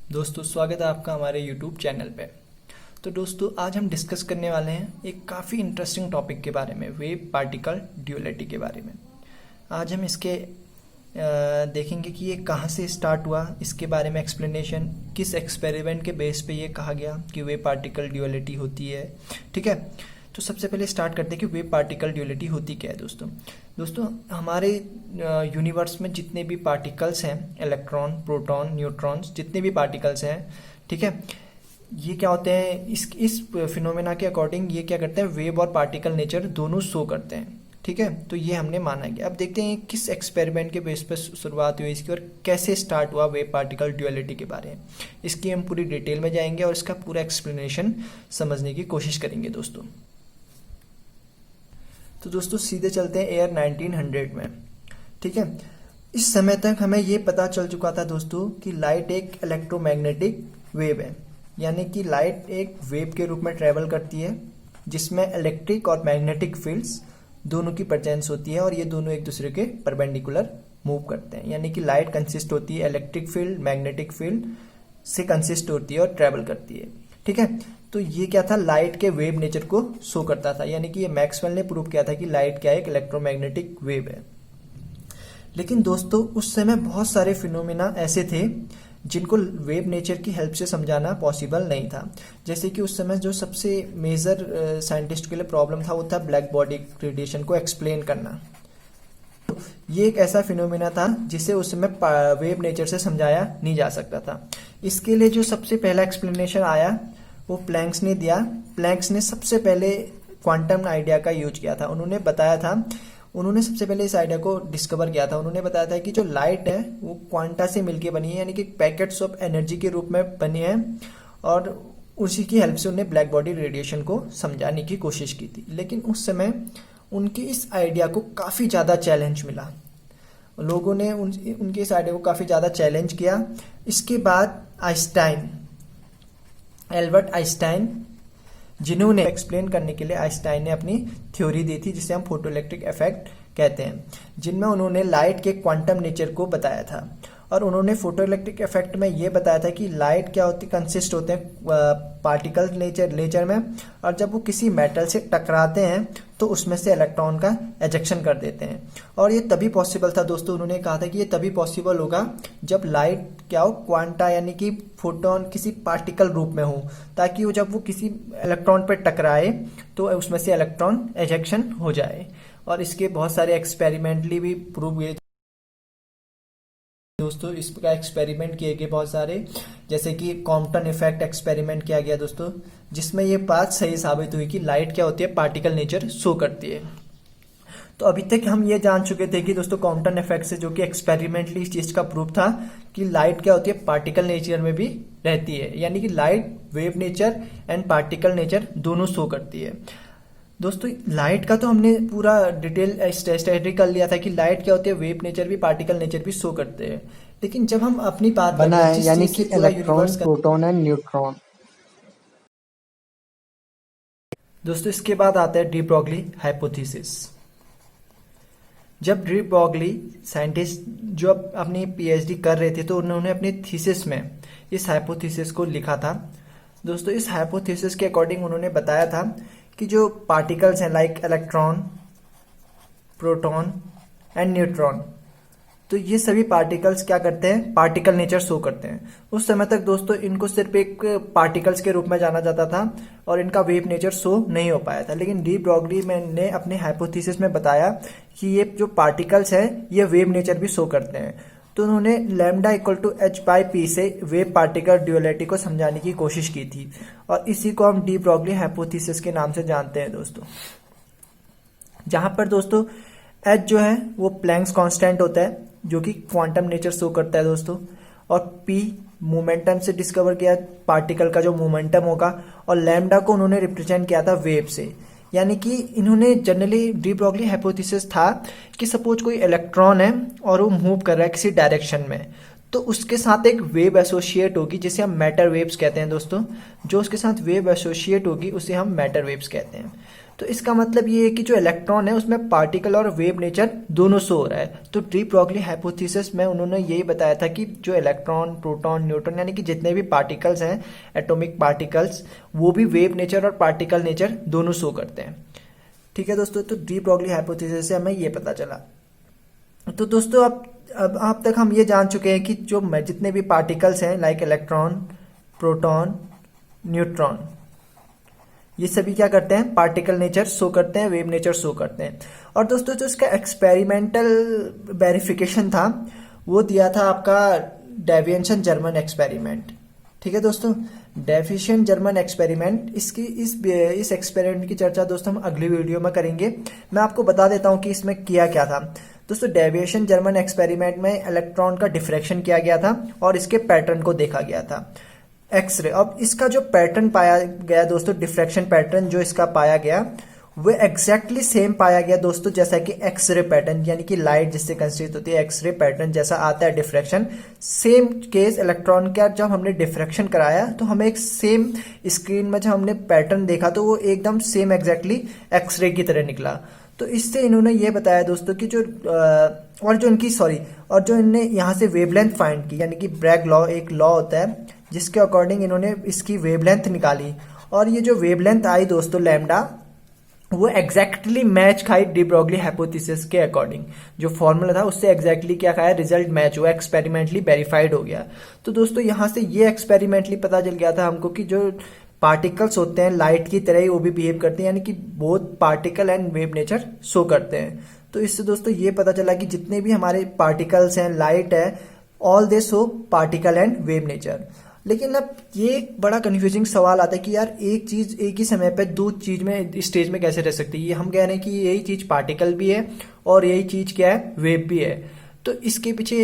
दोस्तों स्वागत है आपका हमारे YouTube चैनल पे। तो दोस्तों आज हम डिस्कस करने वाले हैं एक काफ़ी इंटरेस्टिंग टॉपिक के बारे में, वेव पार्टिकल ड्यूअलिटी के बारे में। आज हम इसके देखेंगे कि ये कहाँ से स्टार्ट हुआ, इसके बारे में एक्सप्लेनेशन, किस एक्सपेरिमेंट के बेस पे ये कहा गया कि वेव पार्टिकल ड्यूअलिटी होती है। ठीक है, तो सबसे पहले स्टार्ट करते हैं कि वेव पार्टिकल ड्यूअलिटी होती क्या है। दोस्तों हमारे यूनिवर्स में जितने भी पार्टिकल्स हैं, इलेक्ट्रॉन, प्रोटॉन, न्यूट्रॉन्स, जितने भी पार्टिकल्स हैं, ठीक है, ये क्या होते हैं, इस फिनोमेना के अकॉर्डिंग ये क्या करते हैं, वेव और पार्टिकल नेचर दोनों शो करते हैं। ठीक है, तो ये हमने माना गया। अब देखते हैं किस एक्सपेरिमेंट के बेस पर शुरुआत हुई इसकी और कैसे स्टार्ट हुआ वेव पार्टिकल ड्यूअलिटी के बारे में। इसकी हम पूरी डिटेल में जाएंगे और इसका पूरा एक्सप्लेनेशन समझने की कोशिश करेंगे दोस्तों। तो दोस्तों सीधे चलते हैं ईयर 1900 में। ठीक है, इस समय तक हमें ये पता चल चुका था दोस्तों कि लाइट एक इलेक्ट्रोमैग्नेटिक वेव है, यानी कि लाइट एक वेव के रूप में ट्रेवल करती है जिसमें इलेक्ट्रिक और मैग्नेटिक फील्ड्स दोनों की प्रेजेंस होती है और ये दोनों एक दूसरे के परपेंडिकुलर मूव करते हैं। यानी कि लाइट कंसिस्ट होती है इलेक्ट्रिक फील्ड, मैग्नेटिक फील्ड से कंसिस्ट होती है और ट्रेवल करती है। ठीक है, तो ये क्या था, लाइट के वेव नेचर को शो करता था। यानी कि ये मैक्सवेल ने प्रूव किया था कि लाइट क्या है, एक इलेक्ट्रोमैग्नेटिक वेव है। लेकिन दोस्तों उस समय बहुत सारे फिनोमेना ऐसे थे जिनको वेव नेचर की हेल्प से समझाना पॉसिबल नहीं था। जैसे कि उस समय जो सबसे मेजर साइंटिस्ट के लिए प्रॉब्लम था वो था ब्लैक बॉडी रेडिएशन को एक्सप्लेन करना। ये एक ऐसा फिनोमेना था जिसे उस समय वेव नेचर से समझाया नहीं जा सकता था। इसके लिए जो सबसे पहला एक्सप्लेनेशन आया वो प्लैंक्स ने दिया। प्लैंक्स ने सबसे पहले क्वांटम आइडिया का यूज किया था। उन्होंने सबसे पहले इस आइडिया को डिस्कवर किया था। उन्होंने बताया था कि जो लाइट है वो क्वांटा से मिलके बनी है, यानी कि पैकेट्स ऑफ एनर्जी के रूप में बनी है, और उसी की हेल्प से उन्हें ब्लैक बॉडी रेडिएशन को समझाने की कोशिश की थी। लेकिन उस समय उनके इस आइडिया को काफ़ी ज़्यादा चैलेंज मिला। लोगों ने उनके इस आइडिया को काफ़ी ज़्यादा चैलेंज किया। इसके बाद एल्बर्ट आइंस्टाइन, जिन्होंने एक्सप्लेन करने के लिए आइंस्टाइन ने अपनी थ्योरी दी थी जिसे हम फोटोइलेक्ट्रिक इफेक्ट कहते हैं, जिनमें उन्होंने लाइट के क्वांटम नेचर को बताया था। और उन्होंने फोटोइलेक्ट्रिक इफेक्ट में ये बताया था कि लाइट क्या होती, कंसिस्ट होते हैं पार्टिकल नेचर में, और जब वो किसी मेटल से टकराते हैं तो उसमें से इलेक्ट्रॉन का एजेक्शन कर देते हैं। और ये तभी पॉसिबल था दोस्तों, उन्होंने कहा था कि ये तभी पॉसिबल होगा जब लाइट क्या हो, क्वांटा यानी कि फोटोन किसी पार्टिकल रूप में हो, ताकि वो जब वो किसी इलेक्ट्रॉन पर टकराए तो उसमें से इलेक्ट्रॉन एजेक्शन हो जाए। और इसके बहुत सारे एक्सपेरिमेंटली भी प्रूव हुए दोस्तों। इसका एक्सपेरिमेंट किए गए बहुत सारे, जैसे कि कॉम्पटन इफेक्ट एक्सपेरिमेंट किया गया दोस्तों, जिसमें ये बात सही साबित हुई कि लाइट क्या होती है, पार्टिकल नेचर शो करती है। तो अभी तक हम ये जान चुके थे कि दोस्तों कॉम्पटन इफेक्ट से, जो कि एक्सपेरिमेंटली इस चीज का प्रूफ था कि लाइट क्या होती है, पार्टिकल नेचर में भी रहती है। यानी कि light wave nature and particle nature दोनों शो करती है। दोस्तों लाइट का तो हमने पूरा डिटेल स्टडी कर लिया था कि लाइट क्या होती है, वेव नेचर भी, पार्टिकल नेचर भी शो करते हैं। लेकिन जब हम अपनी बात बना करते हैं है, जिस यानी चीज कि से पूरा electron, universe proton and neutron. दोस्तों इसके बाद आता है डी ब्रॉगली हाइपोथेसिस। जब डी ब्रॉगली साइंटिस्ट जो अपनी पीएचडी कर रहे थे तो उन्होंने अपनी थीसिस में इस हाइपोथेसिस को लिखा था। दोस्तों इस हाइपोथेसिस के अकॉर्डिंग उन्होंने बताया था कि जो पार्टिकल्स हैं like electron, proton and neutron, तो ये सभी पार्टिकल्स क्या करते हैं, पार्टिकल नेचर शो करते हैं। उस समय तक दोस्तों इनको सिर्फ एक पार्टिकल्स के रूप में जाना जाता था और इनका वेव नेचर शो नहीं हो पाया था। लेकिन डी ब्रॉगली ने अपने हाइपोथेसिस में बताया कि ये जो पार्टिकल्स हैं ये वेव नेचर भी शो करते हैं। तो उन्होंने लैम्डा इक्वल टू h/p से वेव पार्टिकल ड्यूअलिटी को समझाने की कोशिश की थी, और इसी को हम डी ब्रॉगली हाइपोथेसिस के नाम से जानते हैं दोस्तों। जहां पर दोस्तों h जो है वो प्लैंक्स कांस्टेंट होता है, जो कि क्वांटम नेचर शो करता है दोस्तों, और p मोमेंटम से डिस्कवर किया पार्टिकल का जो मोमेंटम होगा, और लैम्डा को उन्होंने रिप्रेजेंट किया था वेव से। यानी कि इन्होंने जनरली डी ब्रॉगली हाइपोथेसिस था कि सपोज कोई इलेक्ट्रॉन है और वो मूव कर रहा है किसी डायरेक्शन में, तो उसके साथ एक वेव एसोसिएट होगी जिसे हम मैटर वेव्स कहते हैं दोस्तों। जो उसके साथ वेव एसोसिएट होगी उसे हम मैटर वेव्स कहते हैं। तो इसका मतलब ये है कि जो इलेक्ट्रॉन है उसमें पार्टिकल और वेव नेचर दोनों शो हो रहा है। तो डी ब्रॉगली हाइपोथेसिस में उन्होंने यही बताया था कि जो इलेक्ट्रॉन, प्रोटॉन, न्यूट्रॉन यानी कि जितने भी पार्टिकल्स हैं, एटॉमिक पार्टिकल्स, वो भी वेव नेचर और पार्टिकल नेचर दोनों शो करते हैं। ठीक है दोस्तों, तो डी ब्रॉगली हाइपोथेसिस से हमें ये पता चला। तो दोस्तों अब तक हम ये जान चुके हैं कि जो जितने भी पार्टिकल्स हैं लाइक इलेक्ट्रॉन, प्रोटॉन, न्यूट्रॉन, ये सभी क्या करते हैं, पार्टिकल नेचर शो करते हैं, वेव नेचर शो करते हैं। और दोस्तों जो इसका एक्सपेरिमेंटल वेरिफिकेशन था वो दिया था आपका डेविएशन जर्मन एक्सपेरिमेंट। ठीक है दोस्तों, डेविएशन जर्मन एक्सपेरिमेंट, इस एक्सपेरिमेंट की चर्चा दोस्तों हम अगली वीडियो में करेंगे। मैं आपको बता देता हूं कि इसमें किया क्या था। दोस्तों डेविएशन जर्मन एक्सपेरिमेंट में इलेक्ट्रॉन का डिफ्रैक्शन किया गया था और इसके पैटर्न को देखा गया था, एक्सरे। अब इसका जो पैटर्न पाया गया दोस्तों, डिफ्रैक्शन पैटर्न जो इसका पाया गया वो एग्जैक्टली सेम पाया गया दोस्तों जैसा कि एक्सरे पैटर्न, यानी कि लाइट जिससे कंस्ट्रक्ट होती है एक्सरे पैटर्न जैसा आता है डिफ्रैक्शन। सेम केस इलेक्ट्रॉन का जब हमने डिफ्रैक्शन कराया तो हमें एक सेम स्क्रीन में जब हमने पैटर्न देखा तो वो एकदम सेम एग्जैक्टली एक्सरे की तरह निकला। तो इससे इन्होंने ये बताया दोस्तों कि और जो इनने यहाँ से वेवलेंथ फाइंड की, यानी कि ब्रैग लॉ, एक लॉ होता है जिसके अकॉर्डिंग इन्होंने इसकी वेवलेंथ निकाली। और ये जो वेवलेंथ आई दोस्तों लैम्डा, वो एग्जैक्टली मैच खाई डी ब्रॉगली हाइपोथेसिस के अकॉर्डिंग। जो फॉर्मूला था उससे एग्जैक्टली क्या खाया, रिजल्ट मैच हुआ, एक्सपेरिमेंटली वेरीफाइड हो गया। तो दोस्तों यहाँ से ये एक्सपेरिमेंटली पता चल गया था हमको कि जो पार्टिकल्स होते हैं लाइट की तरह ही वो भी बिहेव करते हैं, यानी कि both particle and wave nature show करते हैं। तो इससे दोस्तों ये पता चला कि जितने भी हमारे पार्टिकल्स हैं, लाइट है, all they show particle and wave nature. लेकिन अब ये एक बड़ा कंफ्यूजिंग सवाल आता है कि यार एक चीज एक ही समय पे दो चीज में स्टेज में कैसे रह सकती है। ये हम कह रहे हैं कि यही चीज पार्टिकल भी है और यही चीज क्या है, वेव भी है। तो इसके पीछे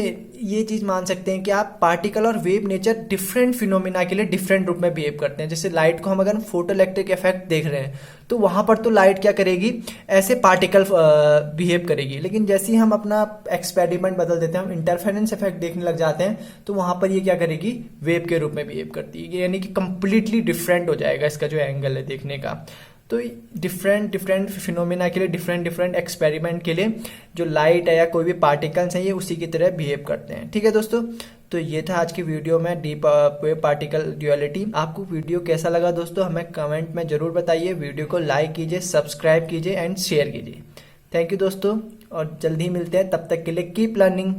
ये चीज मान सकते हैं कि आप पार्टिकल और वेव नेचर डिफरेंट फिनोमिना के लिए डिफरेंट रूप में बिहेव करते हैं। जैसे लाइट को हम अगर फोटो इलेक्ट्रिक इफेक्ट देख रहे हैं तो वहां पर तो लाइट क्या करेगी, ऐसे पार्टिकल बिहेव करेगी। लेकिन जैसे ही हम अपना एक्सपेरिमेंट बदल देते हैं, हम इंटरफेरेंस इफेक्ट देखने लग जाते हैं, तो वहां पर ये क्या करेगी, वेव के रूप में बिहेव करती है। यानी कि कंप्लीटली डिफरेंट हो जाएगा इसका जो एंगल है देखने का। तो डिफरेंट फिनोमिना के लिए डिफरेंट एक्सपेरिमेंट के लिए जो लाइट है या कोई भी पार्टिकल्स हैं ये उसी की तरह बिहेव करते हैं। ठीक है दोस्तों, तो ये था आज की वीडियो में डीप पार्टिकल ड्यूअलिटी। आपको वीडियो कैसा लगा दोस्तों हमें कमेंट में जरूर बताइए। वीडियो को लाइक कीजिए, सब्सक्राइब कीजिए एंड शेयर कीजिए। थैंक यू दोस्तों, और जल्दी मिलते हैं। तब तक के लिए कीप लर्निंग।